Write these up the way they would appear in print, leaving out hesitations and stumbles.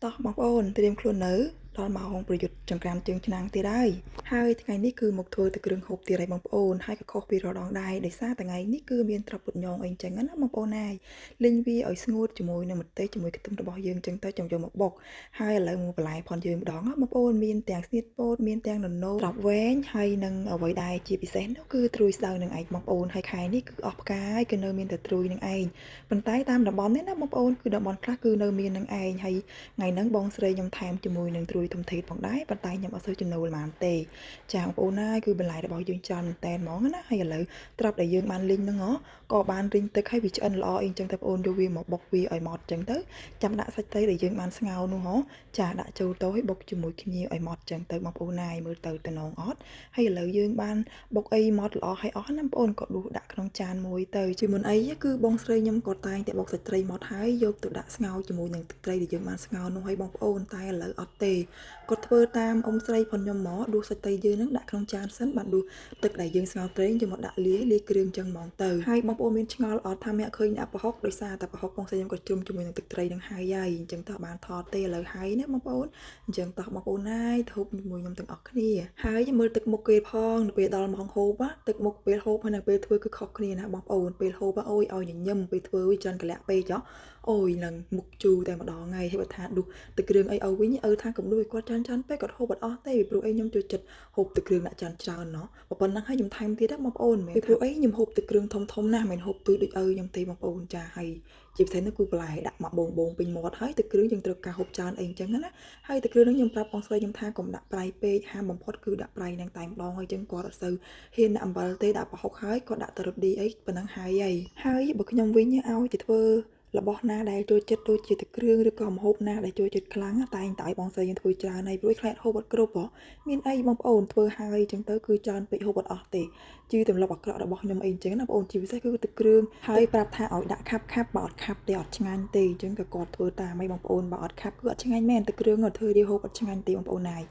តោះបងប្អូនត្រៀមខ្លួននៅដល់ម៉ោងប្រយុទ្ធចង្ក្រានជើងឆ្នាំងទៀតហើយថ្ងៃនេះគឺមកធ្វើទឹកគ្រឿងហូបទៀតហើយបងប្អូនហើយក៏ខុសពីរដងដែរដោយសារថ្ងៃនេះគឺមានត្រាប់ពុតញងអីចឹងណាបងប្អូនហើយលីងវាឲ្យស្ងួតជាមួយនឹងម្ទេសជាមួយខ្ទឹមរបស់យើងចឹងទៅចាំយកមកបុកហើយឥឡូវមកបន្លែផនយើងម្ដងបងប្អូនមានទាំងស្នៀតពោតមានទាំងននោត្រាប់វែងហើយនឹងអ្វីដែរជាពិសេសនោះគឺត្រួយស្ដៅនឹងឯងបងប្អូនហើយខែនេះគឺអស់ផ្កាយគឺនៅមានតែត្រួយនឹងឯងប៉ុន្តែតាមតំបន់នេះណាបងប្អូនគឺតំបន់ខ្លះគឺនៅមាននឹងឯងហើយថ្ងៃហ្នឹងបងស្រីខ្ញុំថែមជាមួយនឹងត្រួយធំធេតផងដែរប៉ុន្តែខ្ញុំអត់សូវចំណូលបានទេចាបងប្អូនណាគឺបន្លែរបស់យើងច្រើនមែនតែនហ្មងណាហើយឥឡូវត្រាប់ដែលយើងបានលីងហ្នឹងក៏បានរីងទឹកហើយវាឆ្អិនល្អអីចឹងទៅបងប្អូនយកវាមកបុកវាឲ្យម៉ត់ចឹងទៅចាំដាក់សាច់ត្រីដែលយើងបានស្ងោរនោះចាដាក់ចូលទៅឲ្យបុកជាមួយគ្នាឲ្យម៉ត់ចឹងទៅបងប្អូនណាយមើលទៅតំណងអត់ហើយឥឡូវយើងបានបុកអីម៉ត់ល្អហើយអស់ណាបងប្អូនក៏ដួសដាក់ក្នុងចានមួយទៅជាមុនអីគឺបងស្រីខ្ញុំក៏តែងតែបុកសាច់ត្រីម៉ត់ហើយយកទៅដាក់ស្ងោរជាមួយនឹងទឹកត្រីដែលយើងបានស្ងោរនោះឲ្យបងប្អូនតែឥឡូវអត់ទេគាត់ធ្វើតាមអ៊ំស្រីផងខ្ញុំមកដួសសាច់ត្រីយើងនឹងដាក់ក្នុងចានសិនបានដួសទឹកដែលយើងស្ងោរត្រីយកមកដាក់លាយគ្រឿងចឹងហ្មងទៅហើយបងប្អូនមានឆ្ងល់អត់ថាអ្នកឃើញអ្នកប្រហុកដោយសារតែប្រហុកបងស្រីខ្ញុំក៏ជុំជាមួយនឹងទឹកត្រីនឹងហើយអញ្ចឹងតោះបានថតទេឥឡូវហើយណាបងប្អូនអញ្ចឹងតោះបងប្អូនណាយធូបជាមួយខ្ញុំទាំងអស់គ្នាហើយមើលទឹកមុខគេផងនៅពេលដល់ម៉ោងហូបទឹកមុខពេលហូបហើយនៅពេលធ្វើគឺខុសគ្នាណាបងប្អូនពេលហូបអូយឲ្យញញឹមពេលធ្វើវាច្រើនកលាក់ពេកអូយនឹងមុខជូរតែម្ដងហើយបើថាដុះទឹកគ្រឿងអីឲ្យវិញថាកុំដួសឲ្យគាត់ច្រើនពេកគាត់ហូបអត់អស់ទេពីព្រោះអីខ្ញុំចូលចិត្តហូបទឹកគ្រឿងដាក់ច្រើនណោះប៉ុណ្ណឹងហើយខ្ញុំថែមទៀតបងប្អូនមែនពីព្រោះអីខ្ញុំហូបទឹកគ្រឿងធំណាស់មិនហូបទូចដូចឪខ្ញុំទេបងប្អូនចាហើយជាពិសេសនោះគឺបន្លែដាក់មកបងពេញមាត់ហើយទឹកគ្រឿងយើងត្រូវការហូបច្រើនអីចឹងណាហើយទឹកគ្រឿងហ្នឹងខ្ញុំប្រាប់បងស្រីខ្ញុំថាកុំដាក់ប្រៃពេកហាមបំផុតគឺដាក់ប្រៃនឹងតែម្ដងហើយចឹងគាត់អត់សូវហ៊ានដាក់អំបិលទេដាក់ប្រហុកហើយគាត់ដាក់តែរ៉ូឌីអីប៉ុណ្ណឹងហើយបើខ្ញុំវិញឲ្យទៅធ្វើរបស់ណាដែលចូលចិត្តដូចជាទឹកគ្រឿងឬក៏ម្ហូបណាដែលចូលចិត្តខ្លាំងតែងតែឲ្យបងស្រីយើងធ្វើច្រើនហើយព្រោះខ្លាចហូបអត់គ្រប់មានអីបងប្អូនធ្វើហើយចឹងទៅគឺច្រើនពេកហូបអត់អស់ទេជឿទម្លាប់អាក្រក់របស់ខ្ញុំអីចឹងណាបងប្អូនជាពិសេសគឺទឹកគ្រឿងហើយប្រាប់ថាឲ្យដាក់ខាប់បើអត់ខាប់ទេអត់ឆ្ងាញ់ទេចឹងក៏គាត់ធ្វើតាមឲ្យបងប្អូនបើអត់ខាប់គឺអត់ឆ្ងាញ់មែនទឹកគ្រឿងអត់ធ្វើរៀហូបអត់ឆ្ងាញ់ទេបងប្អូនណាយ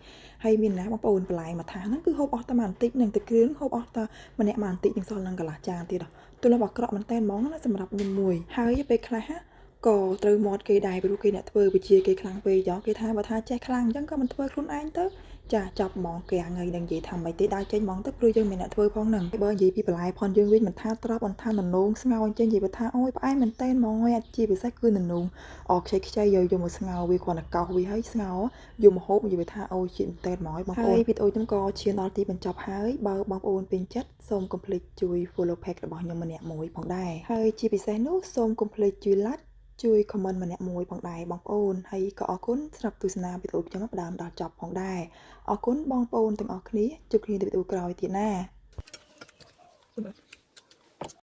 ហើយមានណាបងប្អូនបន្លែមួយថាហ្នឹងគឺហូបអស់តែបន្តិចនឹងទឹកគ្រឿងហូបអស់តែម្នាក់បន្តិចនឹងសល់នឹងកន្លះចានទៀតទម្លាប់អាក្រក់មែនតើហ្មងណាសម្រាប់ខ្ញុំមួយហើយពេលខ្លះក៏ត្រូវមាត់គេដែរព្រោះគេអ្នកធ្វើវិជាគេខ្លាំងពេកគេថាបើថាចេះខ្លាំងអញ្ចឹងក៏មិនធ្វើខ្លួនឯងទៅចាចាប់ហ្មងគេអាងៃនឹងនិយាយថាមិនទេដើរចេញហ្មងទៅព្រោះយើងមានអ្នកធ្វើផងហ្នឹងបើនិយាយពីបន្លែផនយើងវិញមិនថាត្រប់មិនថាននងស្ងោរអញ្ចឹងនិយាយថាអូយផ្អែមមែនតើហ្មងហើយអាចជាពិសេសគឺននងខ្ចីយកមកស្ងោរវាគ្រាន់តែកោសវាហើយស្ងោរយកមកហូបនិយាយថាអូយជាតិមែនតើហ្មងបងប្អូនវីដេអូខ្ញុំក៏ឈានដល់ទីបញ្ចប់ហើយបើបងប្អូនពេញចិត្តសូមកុំភ្លេចជួយ follow page របស់ខ្ញុំម្នាក់មួយផងដែរហើយជាពិសេសនោះសូមកុំភ្លេចជួយ like ជួយ comment ម្នាក់មួយផងដែរបងប្អូនហើយក៏អរគុណសម្រាប់ទស្សនាវីដេអូខ្ញុំផ្ដើមដល់ចប់ផងដែរអរគុណបងប្អូនទាំងអស់គ្នាជួបគ្នានៅវីដេអូក្រោយទៀតណា